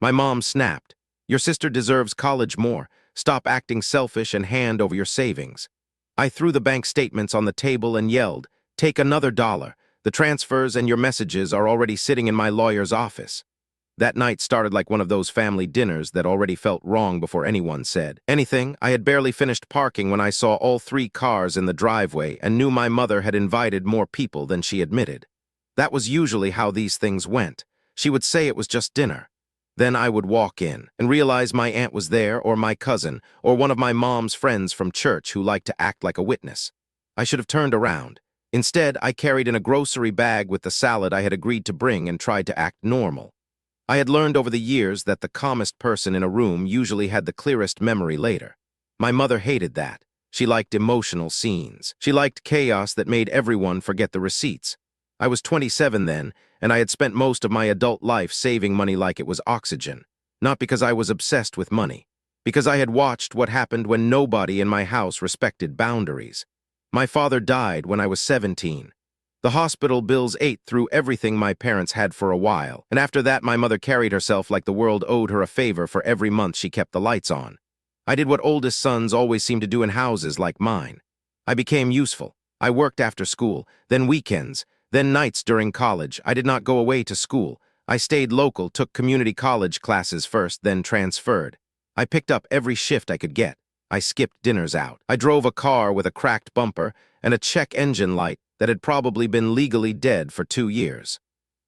My mom snapped. Your sister deserves college more. Stop acting selfish and hand over your savings. I threw the bank statements on the table and yelled, take another dollar. The transfers and your messages are already sitting in my lawyer's office. That night started like one of those family dinners that already felt wrong before anyone said anything. I had barely finished parking when I saw all 3 cars in the driveway and knew my mother had invited more people than she admitted. That was usually how these things went. She would say it was just dinner. Then I would walk in and realize my aunt was there, or my cousin, or one of my mom's friends from church who liked to act like a witness. I should have turned around. Instead, I carried in a grocery bag with the salad I had agreed to bring and tried to act normal. I had learned over the years that the calmest person in a room usually had the clearest memory later. My mother hated that. She liked emotional scenes. She liked chaos that made everyone forget the receipts. I was 27 then, and I had spent most of my adult life saving money like it was oxygen. Not because I was obsessed with money. Because I had watched what happened when nobody in my house respected boundaries. My father died when I was 17. The hospital bills ate through everything my parents had for a while, and after that my mother carried herself like the world owed her a favor for every month she kept the lights on. I did what oldest sons always seem to do in houses like mine. I became useful. I worked after school, then weekends, then nights during college. I did not go away to school. I stayed local, took community college classes first, then transferred. I picked up every shift I could get. I skipped dinners out. I drove a car with a cracked bumper and a check engine light that had probably been legally dead for 2 years.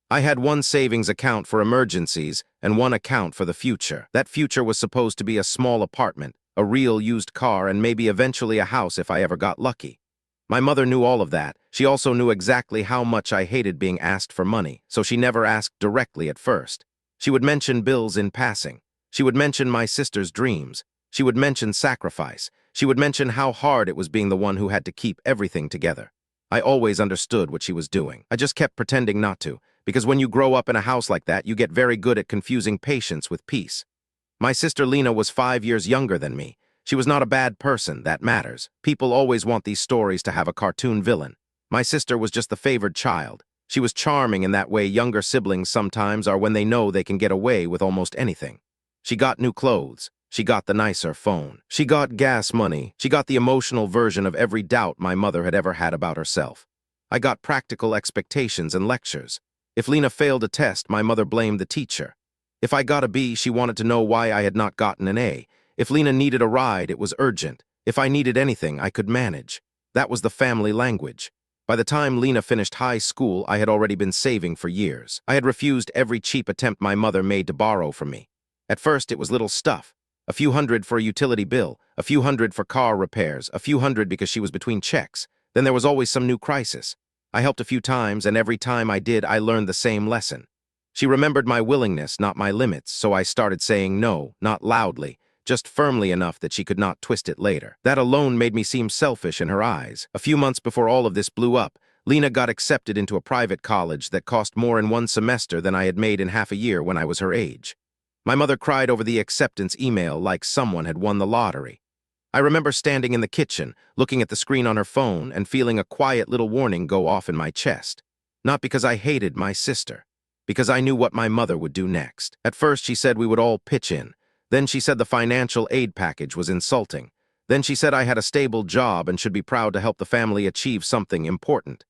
I had one savings account for emergencies and one account for the future. That future was supposed to be a small apartment, a real used car, and maybe eventually a house if I ever got lucky. My mother knew all of that. She also knew exactly how much I hated being asked for money, so she never asked directly at first. She would mention bills in passing. She would mention my sister's dreams. She would mention sacrifice. She would mention how hard it was being the one who had to keep everything together. I always understood what she was doing. I just kept pretending not to, because when you grow up in a house like that, you get very good at confusing patience with peace. My sister Lena was 5 years younger than me. She was not a bad person, that matters. People always want these stories to have a cartoon villain. My sister was just the favored child. She was charming in that way younger siblings sometimes are when they know they can get away with almost anything. She got new clothes. She got the nicer phone. She got gas money. She got the emotional version of every doubt my mother had ever had about herself. I got practical expectations and lectures. If Lena failed a test, my mother blamed the teacher. If I got a B, she wanted to know why I had not gotten an A. If Lena needed a ride, it was urgent. If I needed anything, I could manage. That was the family language. By the time Lena finished high school, I had already been saving for years. I had refused every cheap attempt my mother made to borrow from me. At first, it was little stuff. A few hundred for a utility bill, a few hundred for car repairs, a few hundred because she was between checks. Then there was always some new crisis. I helped a few times, and every time I did, I learned the same lesson. She remembered my willingness, not my limits, so I started saying no, not loudly, just firmly enough that she could not twist it later. That alone made me seem selfish in her eyes. A few months before all of this blew up, Lena got accepted into a private college that cost more in one semester than I had made in half a year when I was her age. My mother cried over the acceptance email like someone had won the lottery. I remember standing in the kitchen, looking at the screen on her phone and feeling a quiet little warning go off in my chest. Not because I hated my sister, because I knew what my mother would do next. At first, she said we would all pitch in. Then she said the financial aid package was insulting. Then she said I had a stable job and should be proud to help the family achieve something important.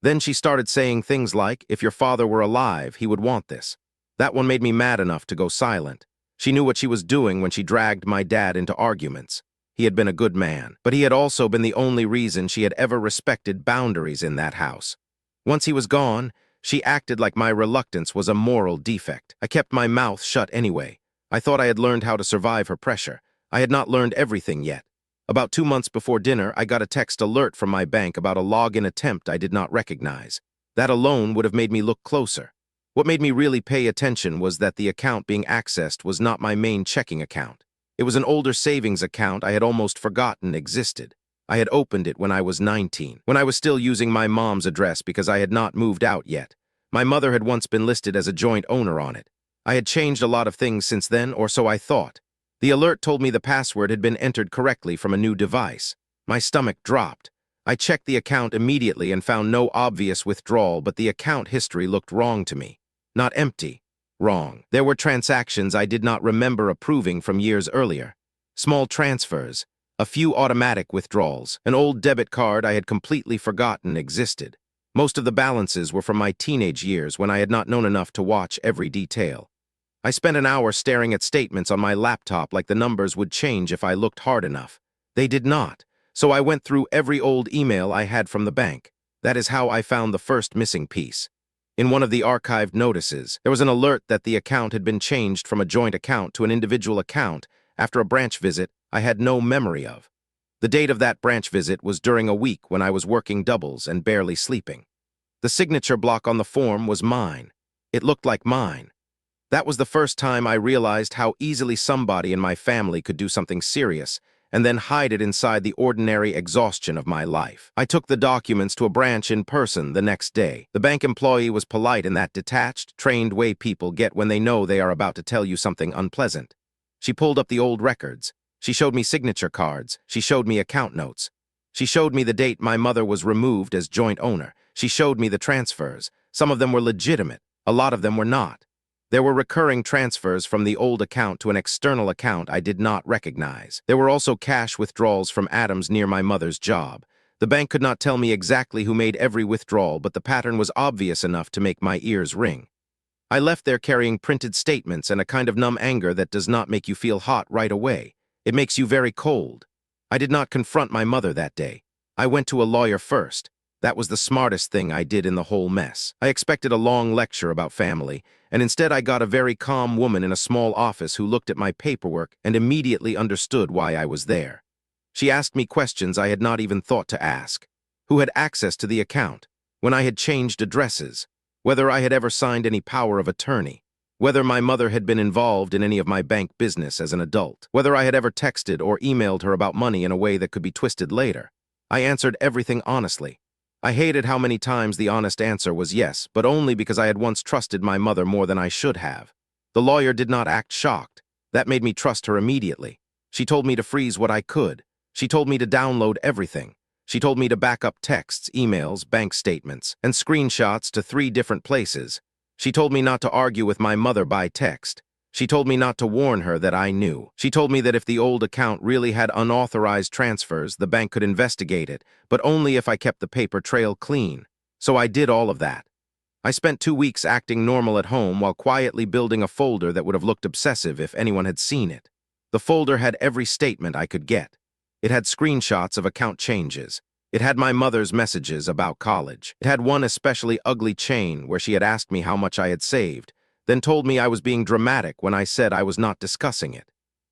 Then she started saying things like, if your father were alive, he would want this. That one made me mad enough to go silent. She knew what she was doing when she dragged my dad into arguments. He had been a good man, but he had also been the only reason she had ever respected boundaries in that house. Once he was gone, she acted like my reluctance was a moral defect. I kept my mouth shut anyway. I thought I had learned how to survive her pressure. I had not learned everything yet. About 2 months before dinner, I got a text alert from my bank about a login attempt I did not recognize. That alone would have made me look closer. What made me really pay attention was that the account being accessed was not my main checking account. It was an older savings account I had almost forgotten existed. I had opened it when I was 19, when I was still using my mom's address because I had not moved out yet. My mother had once been listed as a joint owner on it. I had changed a lot of things since then, or so I thought. The alert told me the password had been entered correctly from a new device. My stomach dropped. I checked the account immediately and found no obvious withdrawal, but the account history looked wrong to me. Not empty, Wrong. There were transactions I did not remember approving from years earlier. Small transfers, a few automatic withdrawals, an old debit card I had completely forgotten existed. Most of the balances were from my teenage years when I had not known enough to watch every detail. I spent an hour staring at statements on my laptop like the numbers would change if I looked hard enough. They did not, so I went through every old email I had from the bank. That is how I found the first missing piece. In one of the archived notices, there was an alert that the account had been changed from a joint account to an individual account after a branch visit I had no memory of. The date of that branch visit was during a week when I was working doubles and barely sleeping. The signature block on the form was mine. It looked like mine. That was the first time I realized how easily somebody in my family could do something serious and then hide it inside the ordinary exhaustion of my life. I took the documents to a branch in person the next day. The bank employee was polite in that detached, trained way people get when they know they are about to tell you something unpleasant. She pulled up the old records. She showed me signature cards. She showed me account notes. She showed me the date my mother was removed as joint owner. She showed me the transfers. Some of them were legitimate. A lot of them were not. There were recurring transfers from the old account to an external account I did not recognize. There were also cash withdrawals from Adams near my mother's job. The bank could not tell me exactly who made every withdrawal, but the pattern was obvious enough to make my ears ring. I left there carrying printed statements and a kind of numb anger that does not make you feel hot right away. It makes you very cold. I did not confront my mother that day. I went to a lawyer first. That was the smartest thing I did in the whole mess. I expected a long lecture about family, and instead I got a very calm woman in a small office who looked at my paperwork and immediately understood why I was there. She asked me questions I had not even thought to ask. Who had access to the account? When I had changed addresses? Whether I had ever signed any power of attorney? Whether my mother had been involved in any of my bank business as an adult? Whether I had ever texted or emailed her about money in a way that could be twisted later? I answered everything honestly. I hated how many times the honest answer was yes, but only because I had once trusted my mother more than I should have. The lawyer did not act shocked. That made me trust her immediately. She told me to freeze what I could. She told me to download everything. She told me to back up texts, emails, bank statements, and screenshots to 3 different places. She told me not to argue with my mother by text. She told me not to warn her that I knew. She told me that if the old account really had unauthorized transfers, the bank could investigate it, but only if I kept the paper trail clean. So I did all of that. I spent 2 weeks acting normal at home while quietly building a folder that would have looked obsessive if anyone had seen it. The folder had every statement I could get. It had screenshots of account changes. It had my mother's messages about college. It had one especially ugly chain where she had asked me how much I had saved, then told me I was being dramatic when I said I was not discussing it.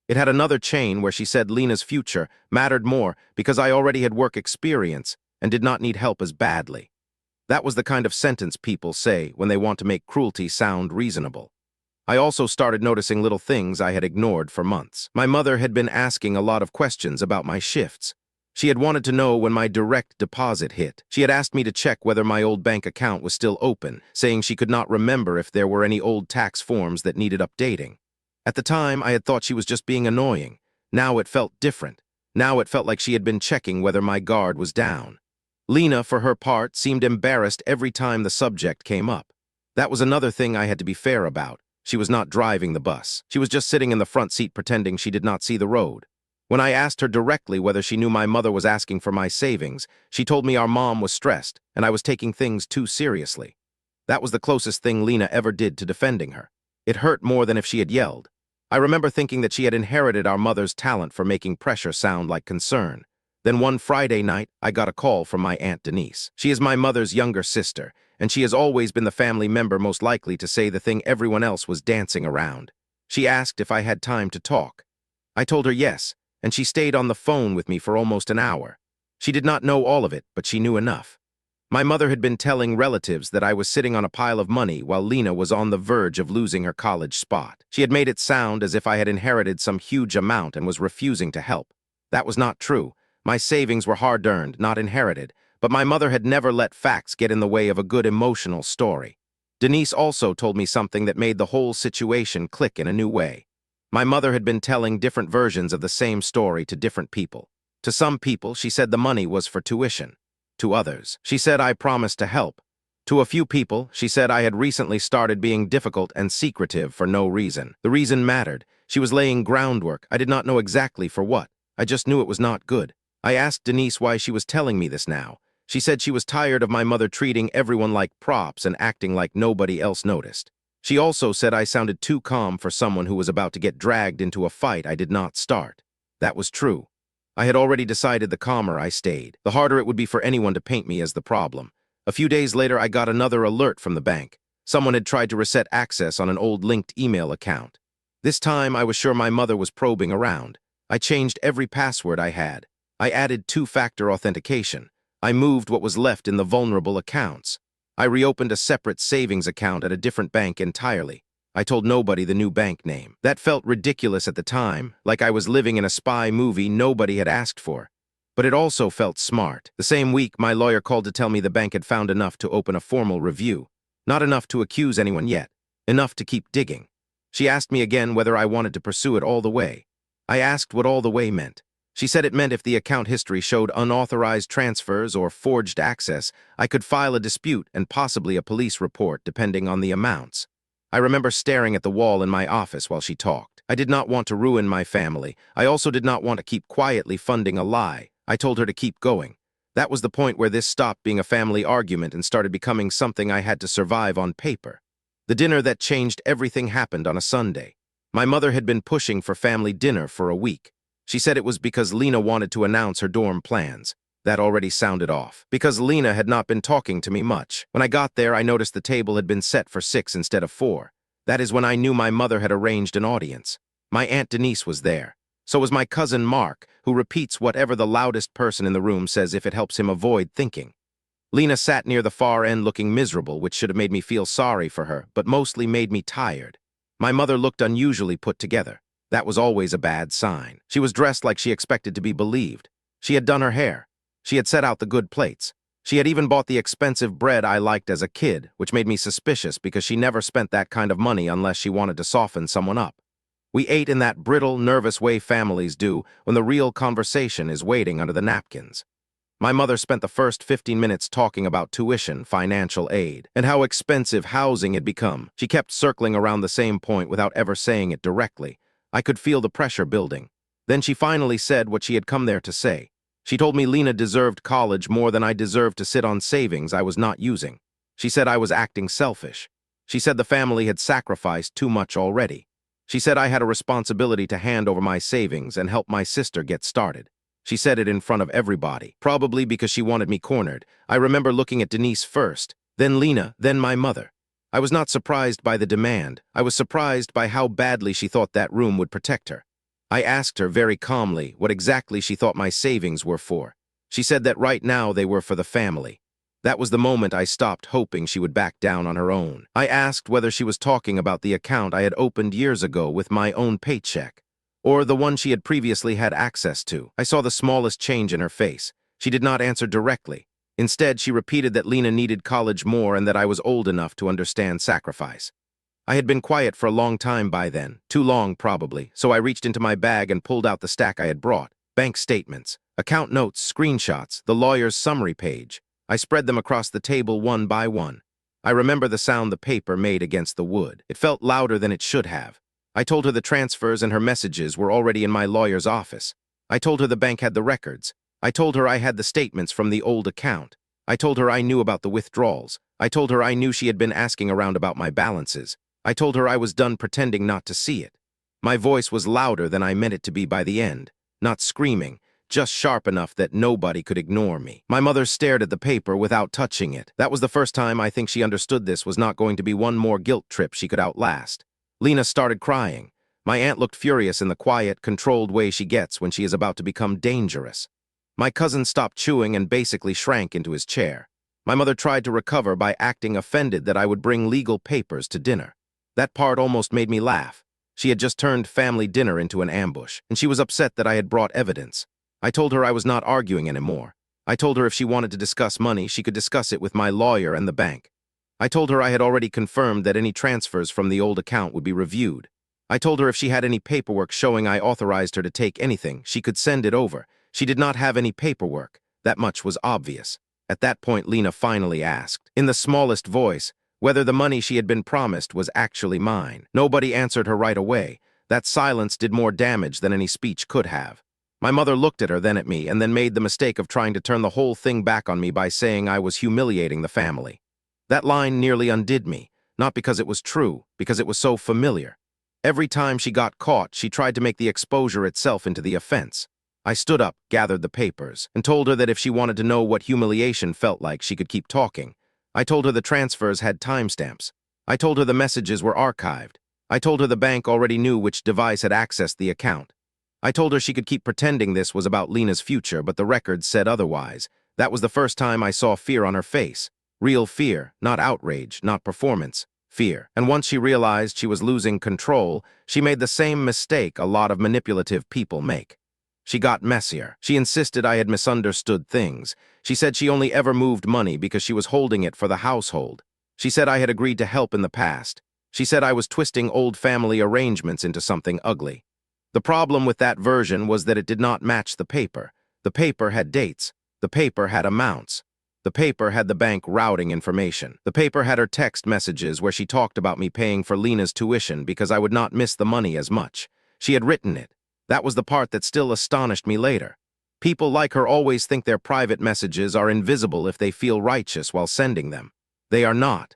It had another chain where she said Lena's future mattered more because I already had work experience and did not need help as badly. That was the kind of sentence people say when they want to make cruelty sound reasonable. I also started noticing little things I had ignored for months. My mother had been asking a lot of questions about my shifts. She had wanted to know when my direct deposit hit. She had asked me to check whether my old bank account was still open, saying she could not remember if there were any old tax forms that needed updating. At the time, I had thought she was just being annoying. Now it felt different. Now it felt like she had been checking whether my guard was down. Lena, for her part, seemed embarrassed every time the subject came up. That was another thing I had to be fair about. She was not driving the bus. She was just sitting in the front seat pretending she did not see the road. When I asked her directly whether she knew my mother was asking for my savings, she told me our mom was stressed and I was taking things too seriously. That was the closest thing Lena ever did to defending her. It hurt more than if she had yelled. I remember thinking that she had inherited our mother's talent for making pressure sound like concern. Then one Friday night, I got a call from my Aunt Denise. She is my mother's younger sister, and she has always been the family member most likely to say the thing everyone else was dancing around. She asked if I had time to talk. I told her yes, and she stayed on the phone with me for almost an hour. She did not know all of it, but she knew enough. My mother had been telling relatives that I was sitting on a pile of money while Lena was on the verge of losing her college spot. She had made it sound as if I had inherited some huge amount and was refusing to help. That was not true. My savings were hard-earned, not inherited, but my mother had never let facts get in the way of a good emotional story. Denise also told me something that made the whole situation click in a new way. My mother had been telling different versions of the same story to different people. To some people, she said the money was for tuition. To others, she said I promised to help. To a few people, she said I had recently started being difficult and secretive for no reason. The reason mattered. She was laying groundwork. I did not know exactly for what. I just knew it was not good. I asked Denise why she was telling me this now. She said she was tired of my mother treating everyone like props and acting like nobody else noticed. She also said I sounded too calm for someone who was about to get dragged into a fight I did not start. That was true. I had already decided the calmer I stayed, the harder it would be for anyone to paint me as the problem. A few days later, I got another alert from the bank. Someone had tried to reset access on an old linked email account. This time, I was sure my mother was probing around. I changed every password I had. I added two-factor authentication. I moved what was left in the vulnerable accounts. I reopened a separate savings account at a different bank entirely. I told nobody the new bank name. That felt ridiculous at the time, like I was living in a spy movie nobody had asked for. But it also felt smart. The same week, my lawyer called to tell me the bank had found enough to open a formal review. Not enough to accuse anyone yet. Enough to keep digging. She asked me again whether I wanted to pursue it all the way. I asked what all the way meant. She said it meant if the account history showed unauthorized transfers or forged access, I could file a dispute and possibly a police report depending on the amounts. I remember staring at the wall in my office while she talked. I did not want to ruin my family. I also did not want to keep quietly funding a lie. I told her to keep going. That was the point where this stopped being a family argument and started becoming something I had to survive on paper. The dinner that changed everything happened on a Sunday. My mother had been pushing for family dinner for a week. She said it was because Lena wanted to announce her dorm plans. That already sounded off. Because Lena had not been talking to me much. When I got there, I noticed the table had been set for 6 instead of 4. That is when I knew my mother had arranged an audience. My Aunt Denise was there. So was my cousin Mark, who repeats whatever the loudest person in the room says if it helps him avoid thinking. Lena sat near the far end looking miserable, which should have made me feel sorry for her, but mostly made me tired. My mother looked unusually put together. That was always a bad sign. She was dressed like she expected to be believed. She had done her hair. She had set out the good plates. She had even bought the expensive bread I liked as a kid, which made me suspicious because she never spent that kind of money unless she wanted to soften someone up. We ate in that brittle, nervous way families do when the real conversation is waiting under the napkins. My mother spent the first 15 minutes talking about tuition, financial aid, and how expensive housing had become. She kept circling around the same point without ever saying it directly. I could feel the pressure building. Then she finally said what she had come there to say. She told me Lena deserved college more than I deserved to sit on savings I was not using. She said I was acting selfish. She said the family had sacrificed too much already. She said I had a responsibility to hand over my savings and help my sister get started. She said it in front of everybody, probably because she wanted me cornered. I remember looking at Denise first, then Lena, then my mother. I was not surprised by the demand. I was surprised by how badly she thought that room would protect her. I asked her very calmly what exactly she thought my savings were for. She said that right now they were for the family. That was the moment I stopped hoping she would back down on her own. I asked whether she was talking about the account I had opened years ago with my own paycheck, or the one she had previously had access to. I saw the smallest change in her face. She did not answer directly. Instead, she repeated that Lena needed college more and that I was old enough to understand sacrifice. I had been quiet for a long time by then, too long probably, so I reached into my bag and pulled out the stack I had brought. Bank statements, account notes, screenshots, the lawyer's summary page. I spread them across the table one by one. I remember the sound the paper made against the wood. It felt louder than it should have. I told her the transfers and her messages were already in my lawyer's office. I told her the bank had the records. I told her I had the statements from the old account. I told her I knew about the withdrawals. I told her I knew she had been asking around about my balances. I told her I was done pretending not to see it. My voice was louder than I meant it to be by the end, not screaming, just sharp enough that nobody could ignore me. My mother stared at the paper without touching it. That was the first time I think she understood this was not going to be one more guilt trip she could outlast. Lena started crying. My aunt looked furious in the quiet, controlled way she gets when she is about to become dangerous. My cousin stopped chewing and basically shrank into his chair. My mother tried to recover by acting offended that I would bring legal papers to dinner. That part almost made me laugh. She had just turned family dinner into an ambush, and she was upset that I had brought evidence. I told her I was not arguing anymore. I told her if she wanted to discuss money, she could discuss it with my lawyer and the bank. I told her I had already confirmed that any transfers from the old account would be reviewed. I told her if she had any paperwork showing I authorized her to take anything, she could send it over. She did not have any paperwork. That much was obvious. At that point, Lena finally asked, in the smallest voice, whether the money she had been promised was actually mine. Nobody answered her right away. That silence did more damage than any speech could have. My mother looked at her, then at me, and then made the mistake of trying to turn the whole thing back on me by saying I was humiliating the family. That line nearly undid me, not because it was true, because it was so familiar. Every time she got caught, she tried to make the exposure itself into the offense. I stood up, gathered the papers, and told her that if she wanted to know what humiliation felt like, she could keep talking. I told her the transfers had timestamps. I told her the messages were archived. I told her the bank already knew which device had accessed the account. I told her she could keep pretending this was about Lena's future, but the records said otherwise. That was the first time I saw fear on her face. Real fear, not outrage, not performance. Fear. And once she realized she was losing control, she made the same mistake a lot of manipulative people make. She got messier. She insisted I had misunderstood things. She said she only ever moved money because she was holding it for the household. She said I had agreed to help in the past. She said I was twisting old family arrangements into something ugly. The problem with that version was that it did not match the paper. The paper had dates. The paper had amounts. The paper had the bank routing information. The paper had her text messages where she talked about me paying for Lena's tuition because I would not miss the money as much. She had written it. That was the part that still astonished me later. People like her always think their private messages are invisible if they feel righteous while sending them. They are not.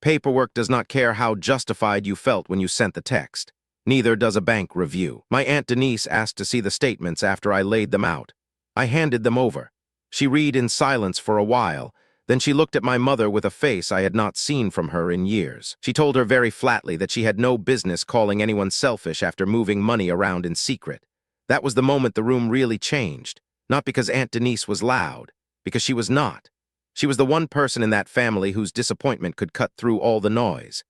Paperwork does not care how justified you felt when you sent the text. Neither does a bank review. My Aunt Denise asked to see the statements after I laid them out. I handed them over. She read in silence for a while. Then she looked at my mother with a face I had not seen from her in years. She told her very flatly that she had no business calling anyone selfish after moving money around in secret. That was the moment the room really changed. Not because Aunt Denise was loud, because she was not. She was the one person in that family whose disappointment could cut through all the noise.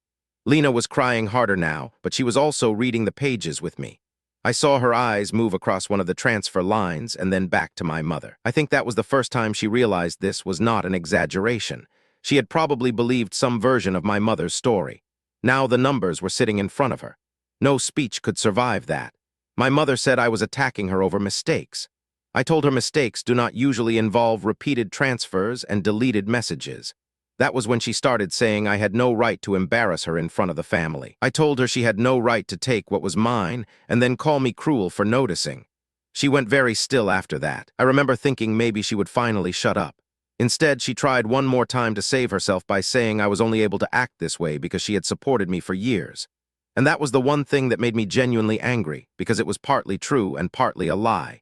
Lena was crying harder now, but she was also reading the pages with me. I saw her eyes move across one of the transfer lines and then back to my mother. I think that was the first time she realized this was not an exaggeration. She had probably believed some version of my mother's story. Now the numbers were sitting in front of her. No speech could survive that. My mother said I was attacking her over mistakes. I told her mistakes do not usually involve repeated transfers and deleted messages. That was when she started saying I had no right to embarrass her in front of the family. I told her she had no right to take what was mine and then call me cruel for noticing. She went very still after that. I remember thinking maybe she would finally shut up. Instead, she tried one more time to save herself by saying I was only able to act this way because she had supported me for years. And that was the one thing that made me genuinely angry, because it was partly true and partly a lie.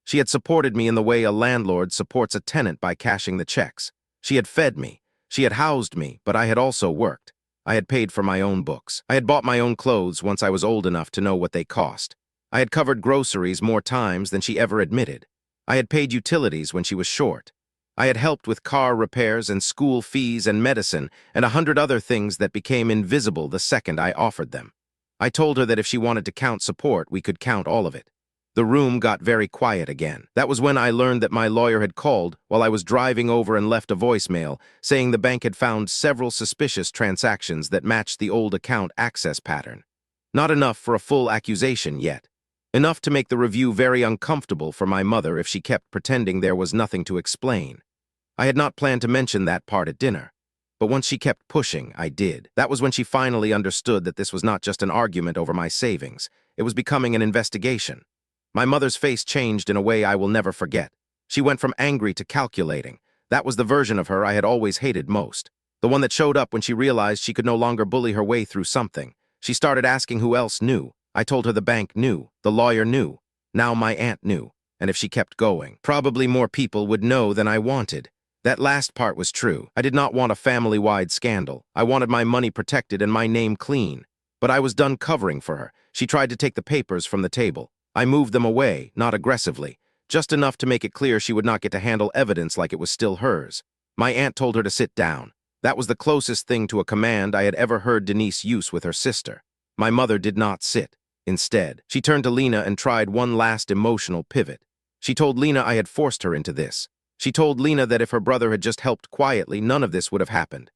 She had supported me in the way a landlord supports a tenant by cashing the checks. She had fed me. She had housed me, but I had also worked. I had paid for my own books. I had bought my own clothes once I was old enough to know what they cost. I had covered groceries more times than she ever admitted. I had paid utilities when she was short. I had helped with car repairs and school fees and medicine and 100 other things that became invisible the second I offered them. I told her that if she wanted to count support, we could count all of it. The room got very quiet again. That was when I learned that my lawyer had called while I was driving over and left a voicemail saying the bank had found several suspicious transactions that matched the old account access pattern. Not enough for a full accusation yet. Enough to make the review very uncomfortable for my mother if she kept pretending there was nothing to explain. I had not planned to mention that part at dinner. But once she kept pushing, I did. That was when she finally understood that this was not just an argument over my savings. It was becoming an investigation. My mother's face changed in a way I will never forget. She went from angry to calculating. That was the version of her I had always hated most. The one that showed up when she realized she could no longer bully her way through something. She started asking who else knew. I told her the bank knew, the lawyer knew. Now my aunt knew. And if she kept going, probably more people would know than I wanted. That last part was true. I did not want a family-wide scandal. I wanted my money protected and my name clean. But I was done covering for her. She tried to take the papers from the table. I moved them away, not aggressively, just enough to make it clear she would not get to handle evidence like it was still hers. My aunt told her to sit down. That was the closest thing to a command I had ever heard Denise use with her sister. My mother did not sit. Instead, she turned to Lena and tried one last emotional pivot. She told Lena I had forced her into this. She told Lena that if her brother had just helped quietly, none of this would have happened.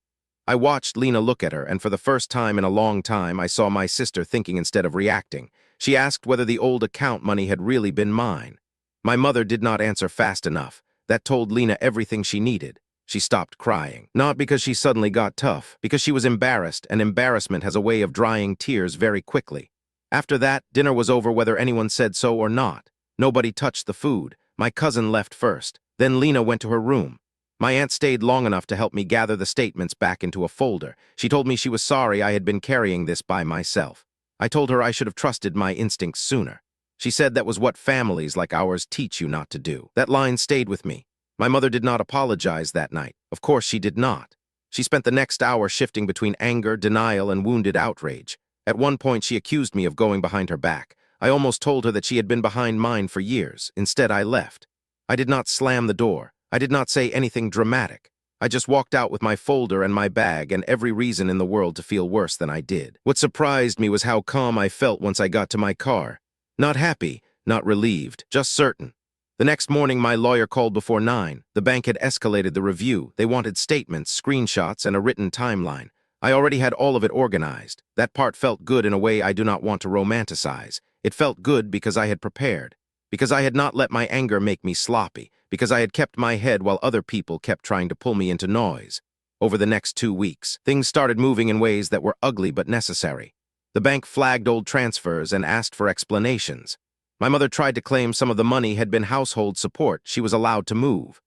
I watched Lena look at her, and for the first time in a long time, I saw my sister thinking instead of reacting. She asked whether the old account money had really been mine. My mother did not answer fast enough. That told Lena everything she needed. She stopped crying. Not because she suddenly got tough, because she was embarrassed, and embarrassment has a way of drying tears very quickly. After that, dinner was over whether anyone said so or not. Nobody touched the food. My cousin left first. Then Lena went to her room. My aunt stayed long enough to help me gather the statements back into a folder. She told me she was sorry I had been carrying this by myself. I told her I should have trusted my instincts sooner. She said that was what families like ours teach you not to do. That line stayed with me. My mother did not apologize that night. Of course she did not. She spent the next hour shifting between anger, denial, and wounded outrage. At one point she accused me of going behind her back. I almost told her that she had been behind mine for years. Instead, I left. I did not slam the door. I did not say anything dramatic. I just walked out with my folder and my bag and every reason in the world to feel worse than I did. What surprised me was how calm I felt once I got to my car. Not happy, not relieved, just certain. The next morning, my lawyer called before 9. The bank had escalated the review. They wanted statements, screenshots, and a written timeline. I already had all of it organized. That part felt good in a way I do not want to romanticize. It felt good because I had prepared, because I had not let my anger make me sloppy, because I had kept my head while other people kept trying to pull me into noise. Over the next 2 weeks, things started moving in ways that were ugly but necessary. The bank flagged old transfers and asked for explanations. My mother tried to claim some of the money had been household support she was allowed to move.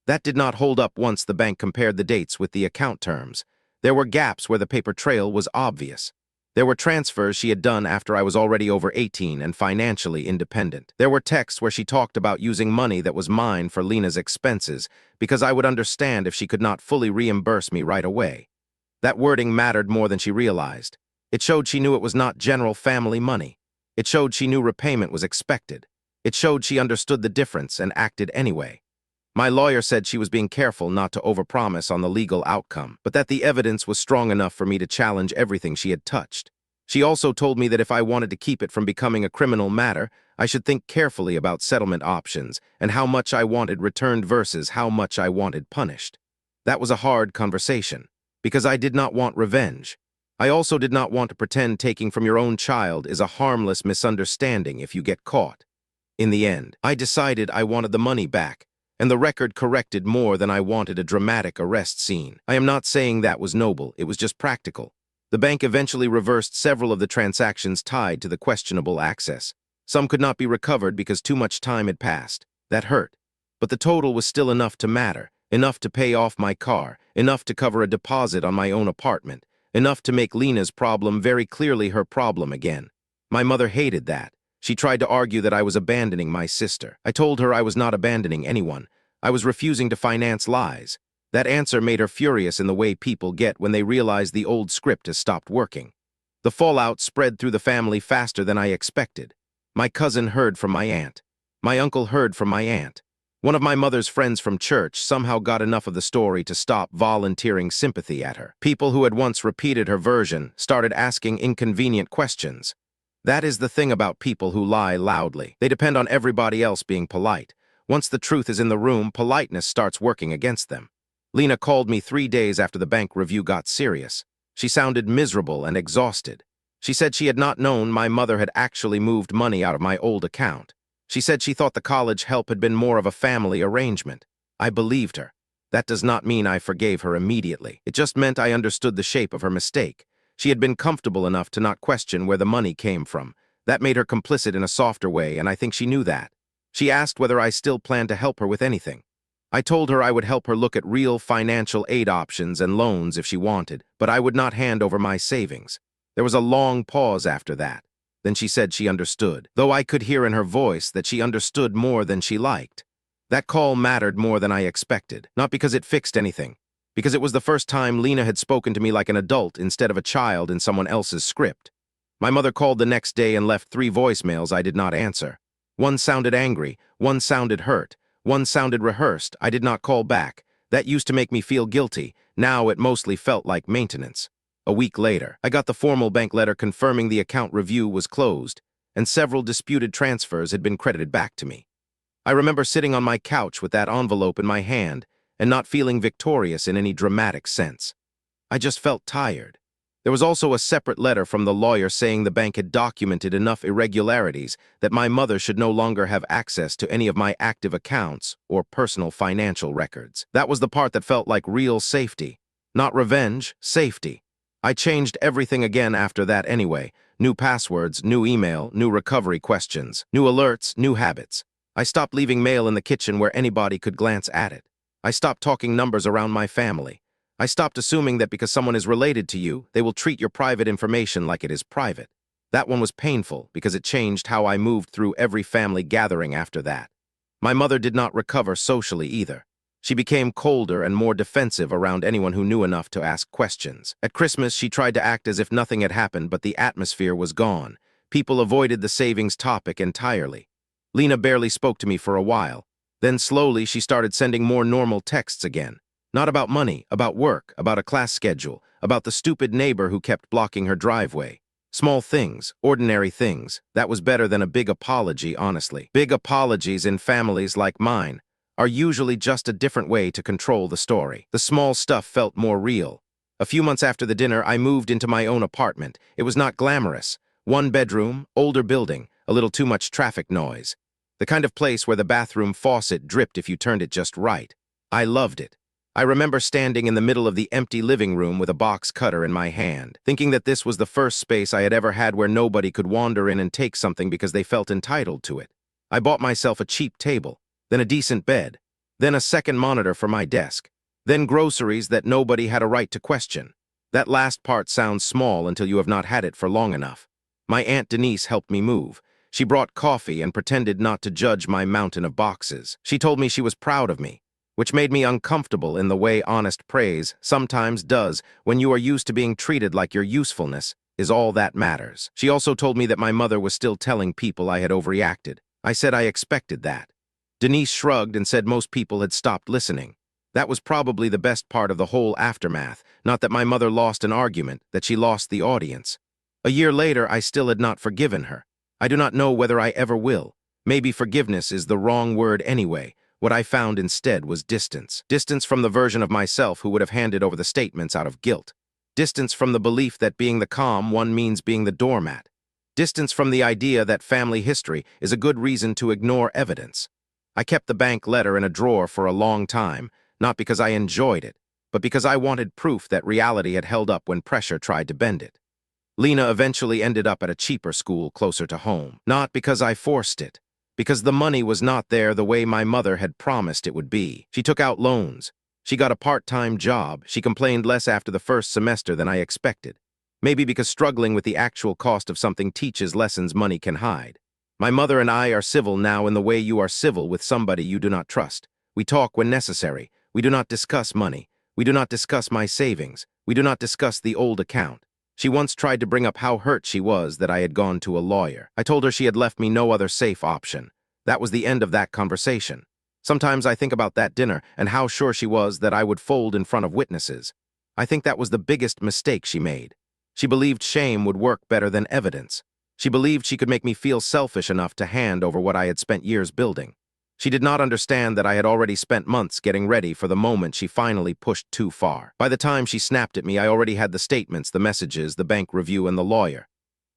That did not hold up once the bank compared the dates with the account terms. There were gaps where the paper trail was obvious. There were transfers she had done after I was already over 18 and financially independent. There were texts where she talked about using money that was mine for Lena's expenses because I would understand if she could not fully reimburse me right away. That wording mattered more than she realized. It showed she knew it was not general family money. It showed she knew repayment was expected. It showed she understood the difference and acted anyway. My lawyer said she was being careful not to overpromise on the legal outcome, but that the evidence was strong enough for me to challenge everything she had touched. She also told me that if I wanted to keep it from becoming a criminal matter, I should think carefully about settlement options and how much I wanted returned versus how much I wanted punished. That was a hard conversation, because I did not want revenge. I also did not want to pretend taking from your own child is a harmless misunderstanding if you get caught. In the end, I decided I wanted the money back, and the record corrected more than I wanted a dramatic arrest scene. I am not saying that was noble, it was just practical. The bank eventually reversed several of the transactions tied to the questionable access. Some could not be recovered because too much time had passed. That hurt. But the total was still enough to matter, enough to pay off my car, enough to cover a deposit on my own apartment, enough to make Lena's problem very clearly her problem again. My mother hated that. She tried to argue that I was abandoning my sister. I told her I was not abandoning anyone. I was refusing to finance lies. That answer made her furious in the way people get when they realize the old script has stopped working. The fallout spread through the family faster than I expected. My cousin heard from my aunt. My uncle heard from my aunt. One of my mother's friends from church somehow got enough of the story to stop volunteering sympathy at her. People who had once repeated her version started asking inconvenient questions. That is the thing about people who lie loudly. They depend on everybody else being polite. Once the truth is in the room, politeness starts working against them. Lena called me 3 days after the bank review got serious. She sounded miserable and exhausted. She said she had not known my mother had actually moved money out of my old account. She said she thought the college help had been more of a family arrangement. I believed her. That does not mean I forgave her immediately. It just meant I understood the shape of her mistake. She had been comfortable enough to not question where the money came from. That made her complicit in a softer way, and I think she knew that. She asked whether I still planned to help her with anything. I told her I would help her look at real financial aid options and loans if she wanted, but I would not hand over my savings. There was a long pause after that. Then she said she understood, though I could hear in her voice that she understood more than she liked. That call mattered more than I expected, not because it fixed anything, because it was the first time Lena had spoken to me like an adult instead of a child in someone else's script. My mother called the next day and left 3 voicemails I did not answer. One sounded angry, one sounded hurt, one sounded rehearsed. I did not call back. That used to make me feel guilty. Now it mostly felt like maintenance. A week later, I got the formal bank letter confirming the account review was closed, and several disputed transfers had been credited back to me. I remember sitting on my couch with that envelope in my hand and not feeling victorious in any dramatic sense. I just felt tired. There was also a separate letter from the lawyer saying the bank had documented enough irregularities that my mother should no longer have access to any of my active accounts or personal financial records. That was the part that felt like real safety. Not revenge, safety. I changed everything again after that anyway. New passwords, new email, new recovery questions, new alerts, new habits. I stopped leaving mail in the kitchen where anybody could glance at it. I stopped talking numbers around my family. I stopped assuming that because someone is related to you, they will treat your private information like it is private. That one was painful because it changed how I moved through every family gathering after that. My mother did not recover socially either. She became colder and more defensive around anyone who knew enough to ask questions. At Christmas, she tried to act as if nothing had happened, but the atmosphere was gone. People avoided the savings topic entirely. Lena barely spoke to me for a while. Then slowly, she started sending more normal texts again. Not about money, about work, about a class schedule, about the stupid neighbor who kept blocking her driveway. Small things, ordinary things. That was better than a big apology, honestly. Big apologies in families like mine are usually just a different way to control the story. The small stuff felt more real. A few months after the dinner, I moved into my own apartment. It was not glamorous. 1 bedroom, older building, a little too much traffic noise. The kind of place where the bathroom faucet dripped if you turned it just right. I loved it. I remember standing in the middle of the empty living room with a box cutter in my hand, thinking that this was the first space I had ever had where nobody could wander in and take something because they felt entitled to it. I bought myself a cheap table, then a decent bed, then a second monitor for my desk, then groceries that nobody had a right to question. That last part sounds small until you have not had it for long enough. My Aunt Denise helped me move. She brought coffee and pretended not to judge my mountain of boxes. She told me she was proud of me, which made me uncomfortable in the way honest praise sometimes does when you are used to being treated like your usefulness is all that matters. She also told me that my mother was still telling people I had overreacted. I said I expected that. Denise shrugged and said most people had stopped listening. That was probably the best part of the whole aftermath, not that my mother lost an argument, that she lost the audience. A year later, I still had not forgiven her. I do not know whether I ever will. Maybe forgiveness is the wrong word anyway. What I found instead was distance. Distance from the version of myself who would have handed over the statements out of guilt. Distance from the belief that being the calm one means being the doormat. Distance from the idea that family history is a good reason to ignore evidence. I kept the bank letter in a drawer for a long time, not because I enjoyed it, but because I wanted proof that reality had held up when pressure tried to bend it. Lena eventually ended up at a cheaper school closer to home, not because I forced it, because the money was not there the way my mother had promised it would be. She took out loans. She got a part-time job. She complained less after the first semester than I expected. Maybe because struggling with the actual cost of something teaches lessons money can hide. My mother and I are civil now in the way you are civil with somebody you do not trust. We talk when necessary. We do not discuss money. We do not discuss my savings. We do not discuss the old account. She once tried to bring up how hurt she was that I had gone to a lawyer. I told her she had left me no other safe option. That was the end of that conversation. Sometimes I think about that dinner and how sure she was that I would fold in front of witnesses. I think that was the biggest mistake she made. She believed shame would work better than evidence. She believed she could make me feel selfish enough to hand over what I had spent years building. She did not understand that I had already spent months getting ready for the moment she finally pushed too far. By the time she snapped at me, I already had the statements, the messages, the bank review, and the lawyer.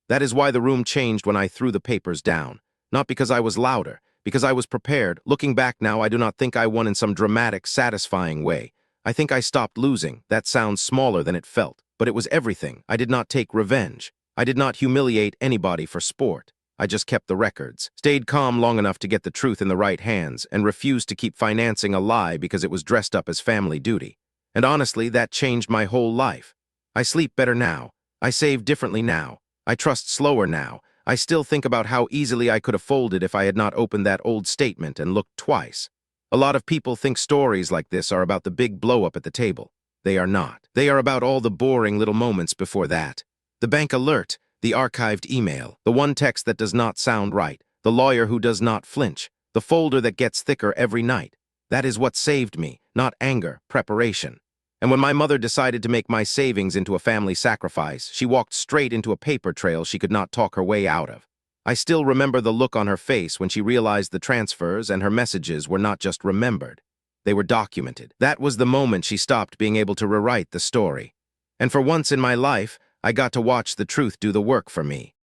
That is why the room changed when I threw the papers down. Not because I was louder, because I was prepared. Looking back now, I do not think I won in some dramatic, satisfying way. I think I stopped losing. That sounds smaller than it felt, but it was everything. I did not take revenge. I did not humiliate anybody for sport. I just kept the records, stayed calm long enough to get the truth in the right hands, and refused to keep financing a lie because it was dressed up as family duty. And honestly, that changed my whole life. I sleep better now. I save differently now. I trust slower now. I still think about how easily I could have folded if I had not opened that old statement and looked twice. A lot of people think stories like this are about the big blow-up at the table. They are not. They are about all the boring little moments before that. The bank alert, the archived email, the one text that does not sound right, the lawyer who does not flinch, the folder that gets thicker every night. That is what saved me, not anger, preparation. And when my mother decided to make my savings into a family sacrifice, she walked straight into a paper trail she could not talk her way out of. I still remember the look on her face when she realized the transfers and her messages were not just remembered. They were documented. That was the moment she stopped being able to rewrite the story. And for once in my life, I got to watch the truth do the work for me.